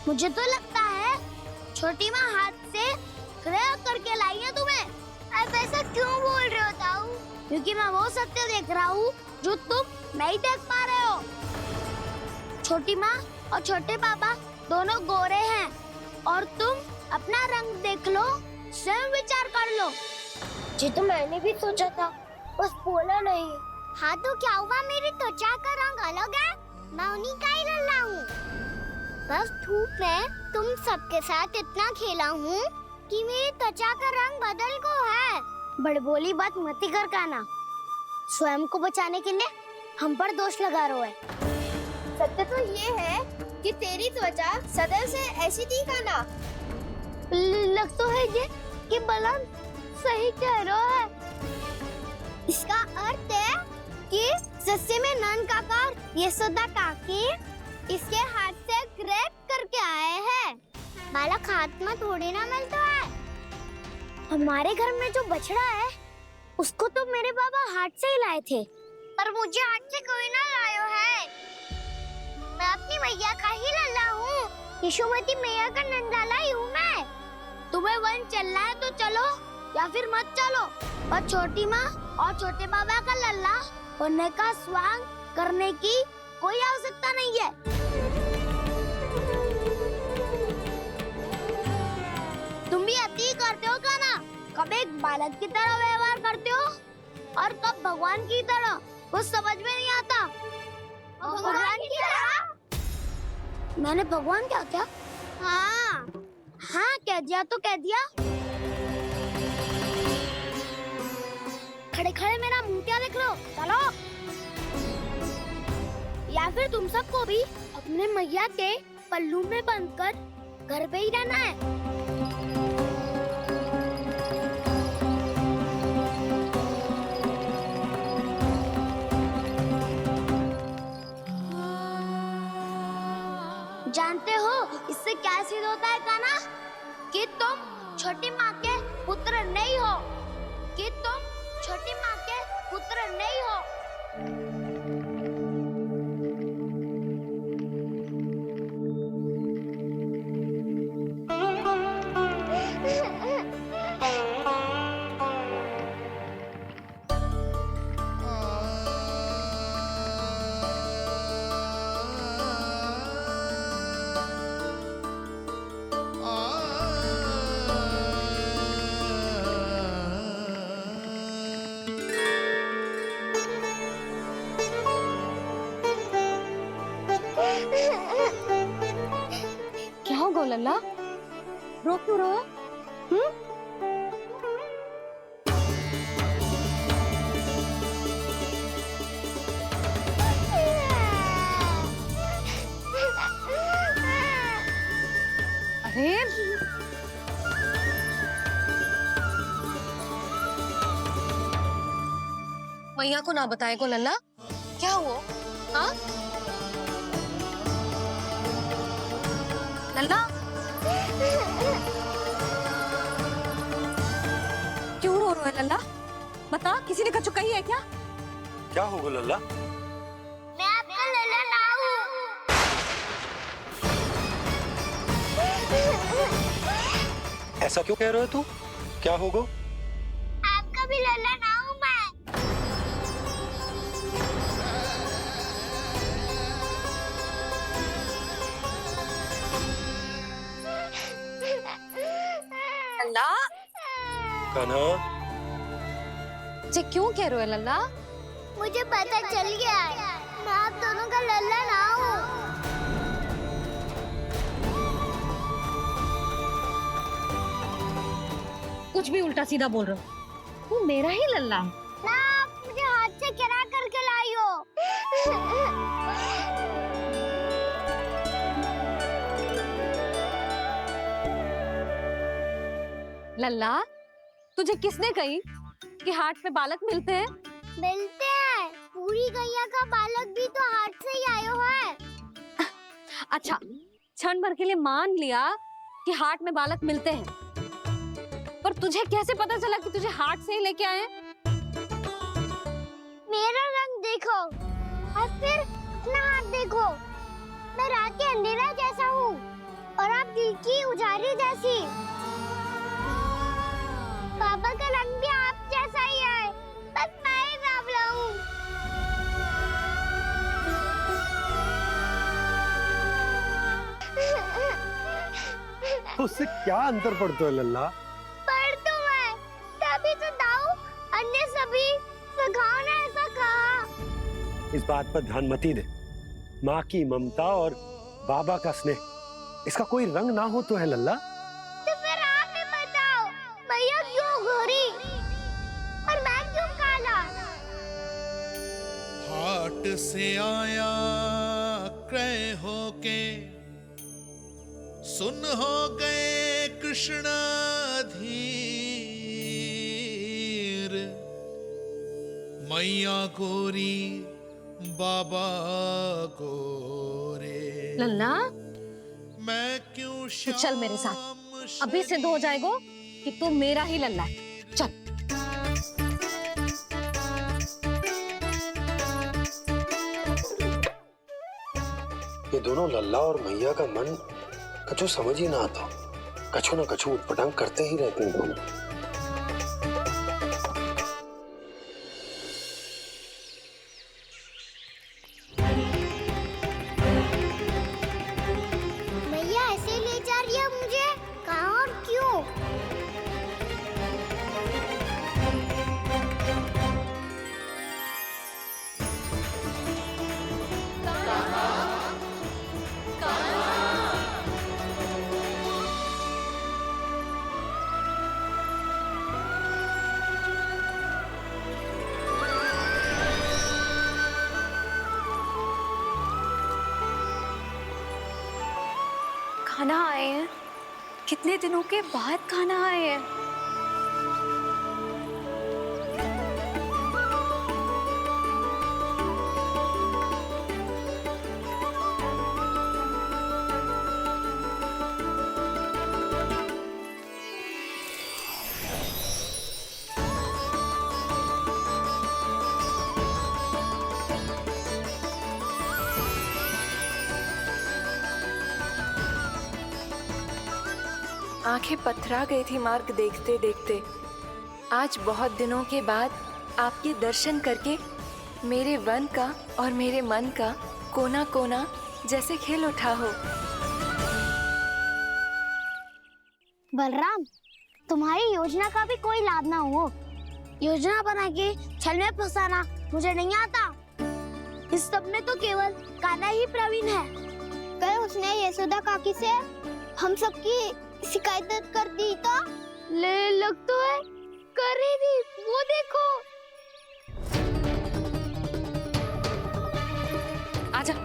मुझे तो लगता है छोटी माँ हाथ से क्रय करके लाई है तुम्हें। अब ऐसा क्यों बोल रहे हो ताऊ? क्योंकि मैं वो सत्य देख रहा हूँ जो तुम नहीं देख पा रहे हो। छोटी माँ और छोटे पापा दोनों गोरे हैं और तुम अपना रंग देख लो, स्वयं विचार कर लो। जी तो मैंने भी सोचा था, बस बोला नहीं। हाँ तो क्या हुआ, मेरी त्वचा का रंग अलग है, मैं उन्हीं का ही लल्ला हूँ। बस धूप में तुम सबके साथ इतना खेला हूँ कि मेरी त्वचा का रंग बदल को है। बड़बोली बात मत कर काना, स्वयं को बचाने के लिए हम पर दोष लगा रहे है। सत्य तो ये है कि तेरी त्वचा सदैव से ऐसी थी काना। लग तो है ये कि बलन सही कह रहा है। इसका अर्थ है कि सस्ते में नन काकार ये सदा काकी इसके हाथ से ग्रेप करके आए हैं। बालक हाथ में थोड़ी ना मिलता है। हमारे घर में जो बछड़ा है उसको तो मेरे बाबा हाथ से ही लाए थे, पर मुझे हाथ से कोई ना लायो है। मैं अपनी मैया का ही लल्ला हूँ, यशोमती मैया का नंदलाला ही हूँ मैं। तुम्हें वन चलना है तो चलो या फिर मत चलो, और छोटी माँ और छोटे बाबा का लल्ला होने का स्वांग करने की कोई आवश्यकता नहीं है। तुम भी अति करते हो क्या ना? कब एक बालक की तरह व्यवहार करते हो और कब भगवान की तरह, कुछ समझ में नहीं आता। भगवान की तरह? मैंने भगवान क्या क्या? हाँ हाँ कह दिया तो कह दिया। खड़े खड़े मेरा मुंह क्या देख लो, चलो। या फिर तुम सबको भी अपने मैया के पल्लू में बंधकर घर पे ही रहना है। जानते हो इससे क्या सिद्ध होता है काना? कि तुम छोटी माँ के पुत्र नहीं हो, कि तुम छोटी माँ के पुत्र नहीं हो। क्या हो गो लल्ला, रो क्यों रहो? अरे मैया को ना बताए को लल्ला, क्या हुआ? हाँ लल्ला, क्यों रो रहे हो लल्ला? बता, किसी ने कुछ कही है क्या? क्या होगा लल्ला? मैं आपका लल्ला ना हूँ। ऐसा क्यों कह रहे हो तू? क्या होगा? आपका भी लल्ला ना हूँ मैं। लल्ला, कान्हा, ये क्यों कह रहे हो लल्ला? मुझे पता चल गया है, मैं आप दोनों का लल्ला ना हूँ। कुछ भी उल्टा सीधा बोल रहे हो, तू मेरा ही लल्ला है। ना आप मुझे हाथ से गिरा करके लाई हो। लल्ला, तुझे किसने कही कि हाट में बालक मिलते हैं? मिलते हैं, पूरी गैया का बालक भी तो हाथ से ही आयो है। अच्छा, क्षण भर के लिए मान लिया कि हाट में बालक मिलते हैं, पर तुझे कैसे पता चला कि तुझे हाट से ही लेके आए? मेरा रंग देखो और फिर अपना हाथ देखो। मैं रात के अंधेरा जैसा हूँ बाबा का रंग भी आप जैसा ही है, बस मैं ही बावला हूँ। उससे क्या अंतर पड़ता है लल्ला? पर तो मैं तभी तो दाऊ अन्य सभी सखाओ ने ऐसा कहा। इस बात पर ध्यान मत ही दे। माँ की ममता और बाबा का स्नेह, इसका कोई रंग ना हो तो है लल्ला। तो फिर आप ही बताओ, भैया क्यों गोरी और मैं क्यों काला? हाट से आया क्रय होके, सुन हो गए कृष्ण धीर, मैया गोरी बाबा गोरे। लल्ला मैं क्यों तू चल मेरे साथ, अभी सिद्ध हो जाएगा कि तू मेरा ही लल्ला है। चल। ये दोनों लल्ला और मैया का मन कछु समझ ही ना आता, कछु ना कछु उटपटांग करते ही रहते हैं दोनों। भैया ऐसे ले जा रही है मुझे, कहाँ और क्यों? खाना आए हैं, कितने दिनों के बाद खाना आए हैं। आंखें पथरा गई थी मार्ग देखते देखते। आज बहुत दिनों के बाद आपके दर्शन करके मेरे वन का और मेरे मन का कोना कोना जैसे खिल उठा हो। बलराम, तुम्हारी योजना का भी कोई लाभ ना हो। योजना बना के छल में फंसाना मुझे नहीं आता। इस सब में तो केवल कान्हा ही प्रवीण है। कल उसने यशोदा काकी से हम सबकी शिकायत कर दी तो लग तो है कर ही दी, वो देखो। आजा।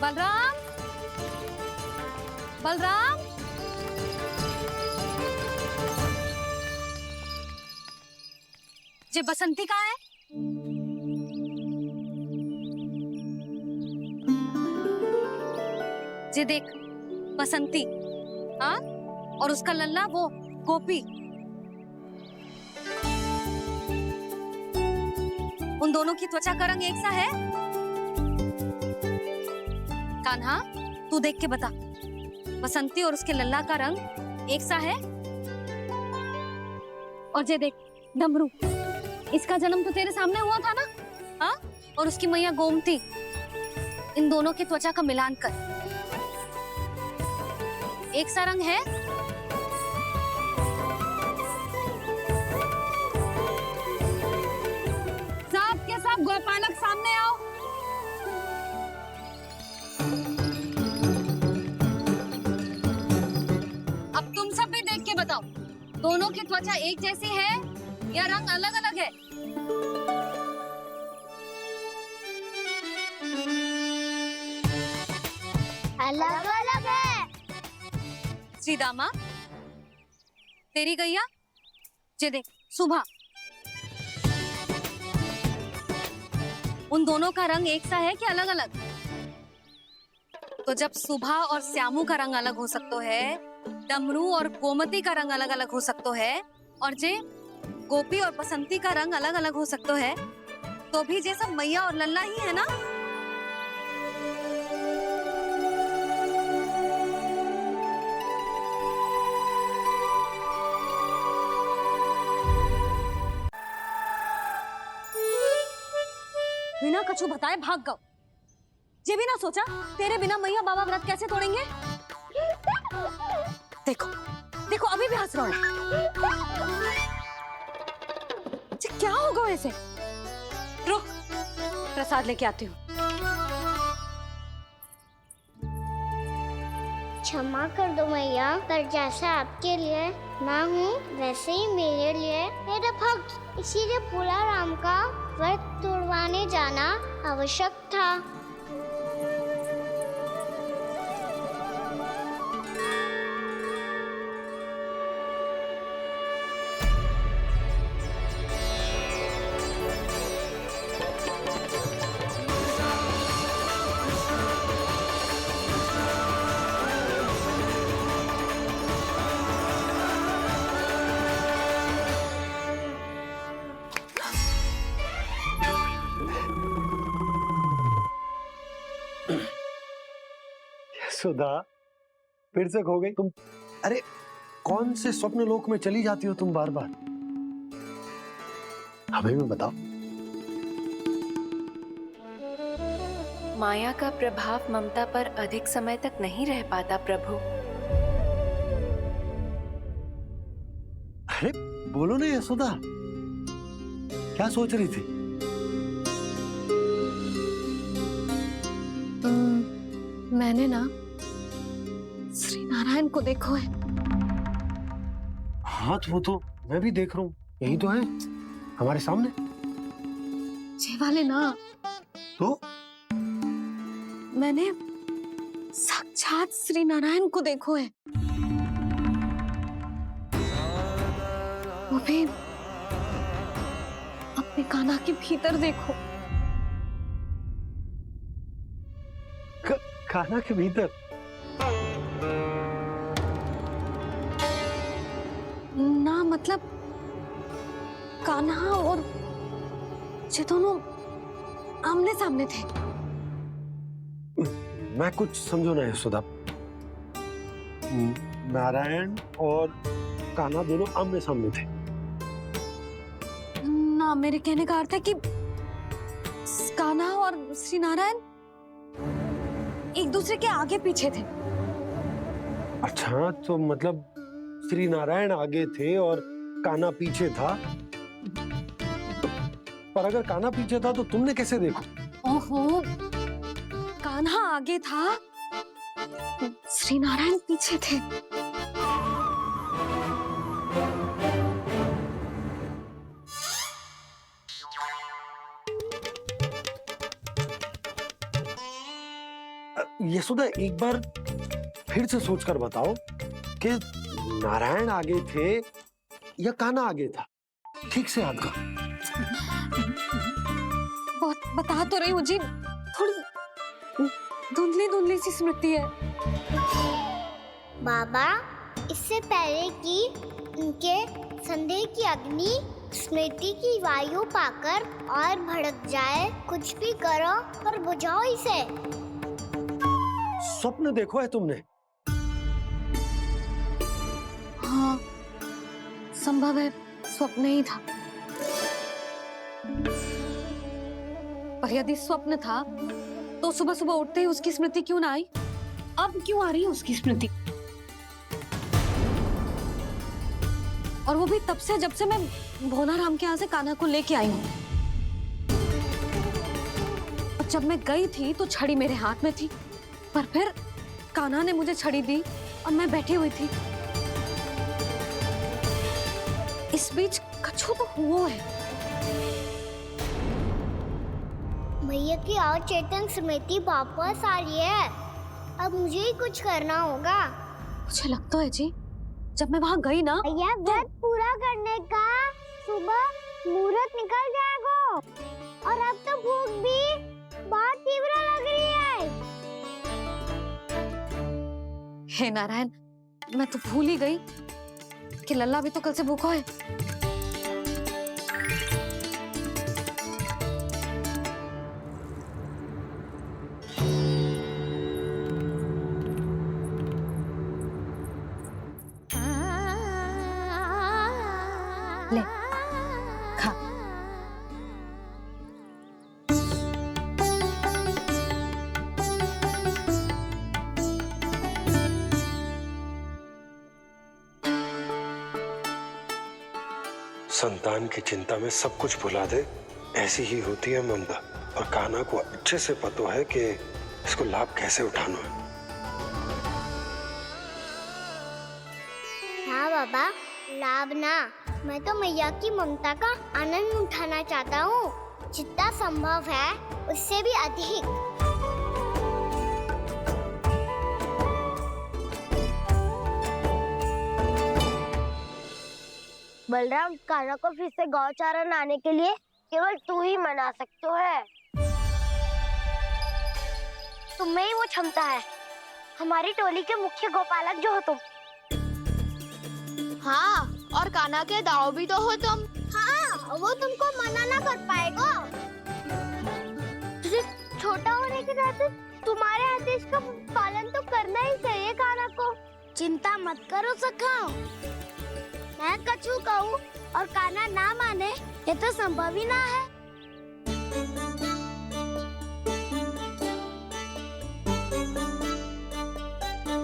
बलराम, बलराम, ये बसंती कहाँ है? ये देख बसंती, हाँ, और उसका लल्ला वो गोपी। उन दोनों की त्वचा का रंग एक सा है? कान्हा, तू देख के बता, बसंती और उसके लल्ला का रंग एक सा है? और ये देख डमरू, इसका जन्म तो तेरे सामने हुआ था ना? हाँ, और उसकी मैया गोमती, इन दोनों की त्वचा का मिलान कर एक सा रंग है? सब के सब गोपालक सामने आओ। अब तुम सब भी देख के बताओ, दोनों की त्वचा एक जैसी है या रंग अलग अलग है? अलग अलग है। श्रीदामा, तेरी गैया, ये देख सुबह, उन दोनों का रंग एक सा है कि अलग अलग? तो जब सुभा और श्यामू का रंग अलग हो सकता है, डमरू और गोमती का रंग अलग अलग हो सकता है, और जे गोपी और बसंती का रंग अलग अलग हो सकता है, तो भी जे सब मैया और लल्ला ही है ना? बिना कछु बताए भाग गओ। ये भी ना सोचा तेरे बिना मैया बाबा व्रत कैसे तोड़ेंगे? देखो देखो अभी भी हंस रहा है। क्या होगा वैसे? रुक, प्रसाद लेके आती हूँ। क्षमा कर दो मैया, पर जैसा आपके लिए मैं हूँ वैसे ही मेरे लिए मेरा भक्त, इसीलिए पूरा राम का व्रत तोड़वाने जाना आवश्यक था। सुधा, फिर से खो गई तुम। अरे कौन से स्वप्न लोक में चली जाती हो तुम बार बार? हमें भी बताओ। माया का प्रभाव ममता पर अधिक समय तक नहीं रह पाता प्रभु। अरे बोलो ना यशोदा, क्या सोच रही थी? मैंने ना श्री नारायण को देखो है। हाँ वो तो मैं भी देख रहा हूँ, यही तो है हमारे सामने। ये वाले ना, तो मैंने साक्षात श्री नारायण को देखो है, वो भी अपने कान्हा के भीतर देखो। कान्हा के भीतर? ना मतलब कान्हा और ये दोनों आमने सामने थे। मैं कुछ समझो ना यशोदा। नारायण और कान्हा दोनों आमने सामने थे? ना, मेरे कहने का अर्थ है कि कान्हा और श्री नारायण एक दूसरे के आगे पीछे थे। अच्छा, तो मतलब श्री नारायण आगे थे और कान्हा पीछे था। पर अगर कान्हा पीछे था तो तुमने कैसे देखा? ओहो, कान्हा आगे था, श्री नारायण पीछे थे। यशोदा, एक बार फिर से सोचकर बताओ कि नारायण आगे थे या कान्हा आगे था? ठीक से याद करो। बहुत बता तो रही हूँ जी, थोड़ी धुंधली धुंधली सी स्मृति है। बाबा, इससे पहले कि उनके संदेह की अग्नि स्मृति की वायु पाकर और भड़क जाए, कुछ भी करो पर बुझाओ इसे। स्वप्न देखो है तुमने? हाँ, संभव है स्वप्न ही था। पर यदि स्वप्न था तो सुबह सुबह उठते ही उसकी स्मृति क्यों ना आई? अब क्यों आ रही है उसकी स्मृति? और वो भी तब से जब से मैं भोलाराम के यहाँ से कान्हा को लेके आई हूँ। और जब मैं गई थी तो छड़ी मेरे हाथ में थी, पर फिर कान्हा ने मुझे छड़ी दी और मैं बैठी हुई थी। इस बीच कछु तो हुआ है। भैया की अचेतन स्मृति वापस आ रही है। अब मुझे ही कुछ करना होगा। मुझे लगता है जी, जब मैं वहां गई ना, भैया व्रत पूरा करने का सुबह मुहूर्त निकल जाएगा। और अब तो भूख भी बहुत तीव्र लग रही है। हे नारायण, मैं तो भूल ही गई कि लल्ला भी तो कल से भूखा है। ले, खा। संतान की चिंता में सब कुछ भुला दे, ऐसी ही होती है ममता। और कान्हा को अच्छे से पता है कि इसको लाभ कैसे उठाना है। हाँ बाबा, लाभ ना, मैं तो मैया की ममता का आनंद उठाना चाहता हूँ, जितना संभव है उससे भी अधिक। बलराम, कान्हा को फिर से गौचारण आने के लिए केवल तू ही मना सकते है। तुम्हें ही वो क्षमता है, हमारी टोली के मुख्य गोपालक जो हो तुम। हाँ, और कान्हा के दाव भी तो हो तुम। हाँ, वो तुमको मना ना कर पाएगा। तुझे छोटा होने के नाते तुम्हारे आदेश का पालन तो करना ही चाहिए कान्हा को। चिंता मत करो सखा, मैं कछु कहूँ और कान्हा ना माने, ये तो संभव ही ना है।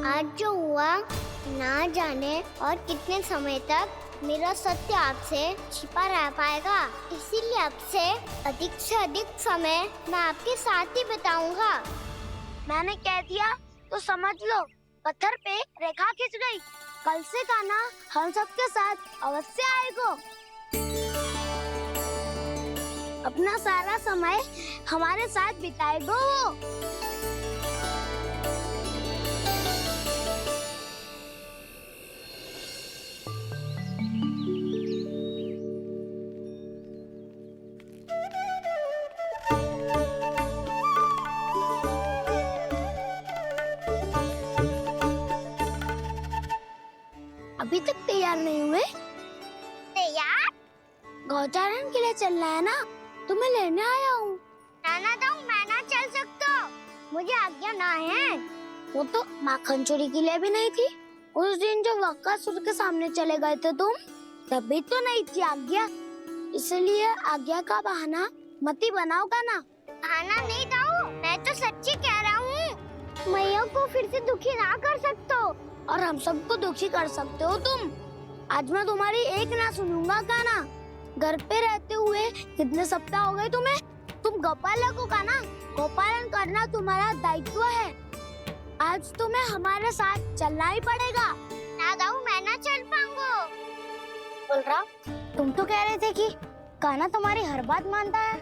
आज जो हुआ ना जाने और कितने समय तक मेरा सत्य आपसे छिपा रह पाएगा, इसीलिए आपसे अधिक से अधिक समय मैं आपके साथ ही बिताऊंगा। मैंने कह दिया तो समझ लो, पत्थर पे रेखा खिंच गई। कल से कान्हा हम सबके साथ अवश्य आएगा। अपना सारा समय हमारे साथ बिताएगा वो। अभी तक तैयार नहीं हुए? तैयार? गौचारण के लिए चलना है ना, तुम्हें लेने आया हूँ। नाना दाऊ, मैं ना चल सकता, मुझे आज्ञा ना है। वो तो माखन चोरी के लिए भी नहीं थी। उस दिन जो वक्कासुर के सामने चले गए थे तुम, तभी तो नहीं थी आज्ञा। इसलिए आज्ञा का बहाना मत ही बनाओगा ना। बहाना नहीं दाऊ, मैं तो सच्ची कह रहा हूँ। मैया को फिर से दुखी ना कर सकते हो और हम सबको दुखी कर सकते हो तुम। आज मैं तुम्हारी एक ना सुनूंगा कान्हा। घर पे रहते हुए कितने सप्ताह हो गए तुम्हें? तुम गोपालक हो कान्हा, गोपालन करना तुम्हारा दायित्व है। आज तुम्हें हमारे साथ चलना ही पड़ेगा। ना दाऊ, मैं ना चल पाऊंगा। बलराम, तुम तो कह रहे थे कि कान्हा तुम्हारी हर बात मानता है,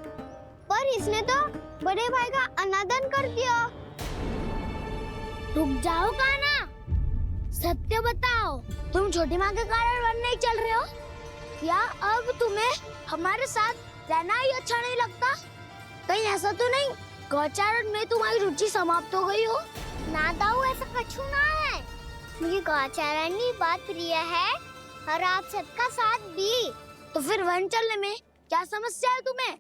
पर इसने तो बड़े भाई का अनादर कर दिया। रुक जाओ कान्हा, सत्य बताओ, तुम छोटी माँ के कारण वन नहीं चल रहे हो या अब तुम्हें हमारे साथ रहना ही अच्छा नहीं लगता? कहीं ऐसा तो नहीं गौचारण में तुम्हारी रुचि समाप्त हो गई हो? ना दाऊ, ऐसा कछु ना है। मुझे गौचारण की बात प्रिय है और आप सबका साथ भी। तो फिर वन चलने में क्या समस्या है तुम्हें?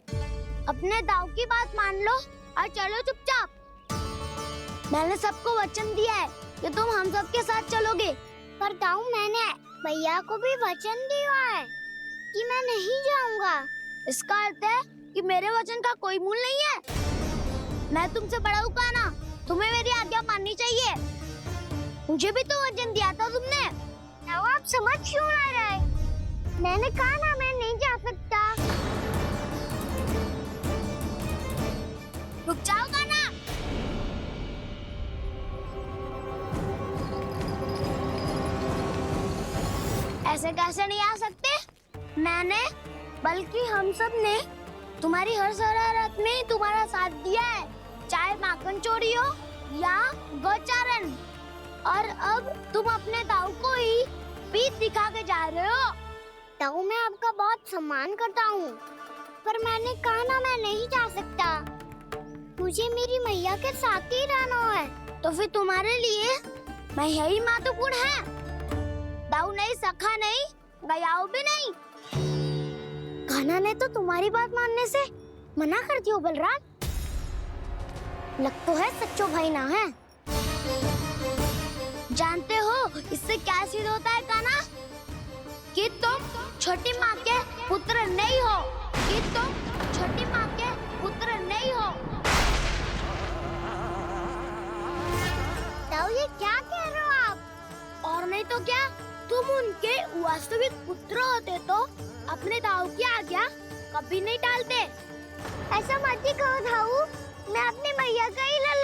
अपने दाऊ की बात मान लो और चलो चुपचाप। मैंने सबको वचन दिया है कि तुम हम सबके साथ चलोगे। पर दाऊ, मैंने भैया को भी वचन दिया है कि मैं नहीं जाऊंगा। इसका अर्थ है कि मेरे वचन का कोई मूल नहीं है। मैं तुमसे बड़ा हूँ कान्हा, तुम्हें मेरी आज्ञा माननी चाहिए। मुझे भी तो वचन दिया था तुमने। दाऊ, आप समझ क्यों आ रहे? मैंने कहा ना, मैं नहीं जा सकता। रुक जाओ कान्हा। ऐसे कैसे नहीं आ सकते? मैंने बल्कि हम सब ने तुम्हारी हर शरारत में तुम्हारा साथ दिया है, चाहे माखन चोरी हो या गोचारण। और अब तुम अपने दाऊ को ही पीठ दिखा के जा रहे हो। दाऊ, मैं आपका बहुत सम्मान करता हूँ, पर मैंने कहा ना मैं नहीं जा सकता। मुझे मेरी मैया के साथ ही रहना है। तो फिर तुम्हारे लिए मैया ही महत्वपूर्ण है। दाऊ नहीं, सखा नहीं, गयाऊ भी नहीं। कान्हा ने तो तुम्हारी बात मानने से मना कर दियो बलराम। लग तो है सच्चो भाई ना है। जानते हो इससे क्या सिद्ध होता है कान्हा? कि तुम छोटी माँ के पुत्र नहीं हो, कि तुम छोटी माँ के पुत्र नहीं हो। तो ये क्या कह रहे हो आप? और नहीं तो क्या, तुम उनके वास्तविक पुत्र होते तो अपने दाऊ की आज्ञा कभी नहीं टालते। ऐसा मत ही कहो दाऊ, मैं अपनी मैया का ही लल्ला